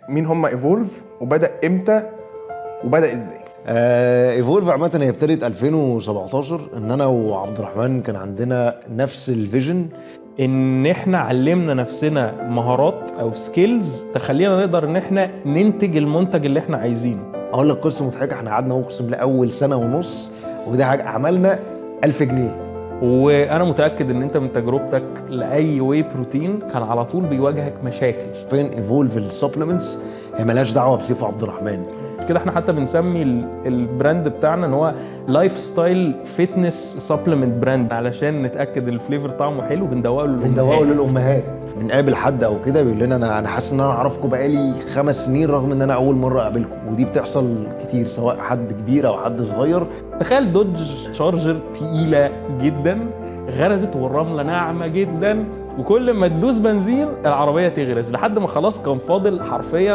مين هم ايفولف وبدا امتى وبدا ازاي؟ ايفولف عامه هي ابتدت 2017 ان انا وعبد الرحمن كان عندنا نفس الفيجن، ان احنا علمنا نفسنا مهارات او سكيلز تخلينا نقدر ان احنا ننتج المنتج اللي احنا عايزينه. اقول لك قصه مضحكه، احنا قعدنا اقسم لاول سنه ونص وده حاجه عملنا 1000 جنيه. وانا متاكد ان انت من تجربتك لاي واي بروتين كان على طول بيواجهك مشاكل. فين ايفولف السبلمنتس هي مالهاش دعوه بسيف عبد الرحمن. كده احنا حتى بنسمي البراند بتاعنا ان هو لايف ستايل فيتنس سبلمنت براند، علشان نتاكد الفليفر طعمه حلو بندوقه للامهات. بنقابل حد او كده بيقول لنا انا حاسس ان انا اعرفكم بقالي 5 سنين رغم ان انا اول مره اقابلكم، ودي بتحصل كتير سواء حد كبير او حد صغير. تخيل دوج شارجر تقيله جدا غرزت والرمله ناعمه جدا، وكل ما تدوس بنزين العربيه تغرز، لحد ما خلاص كان فاضل حرفيا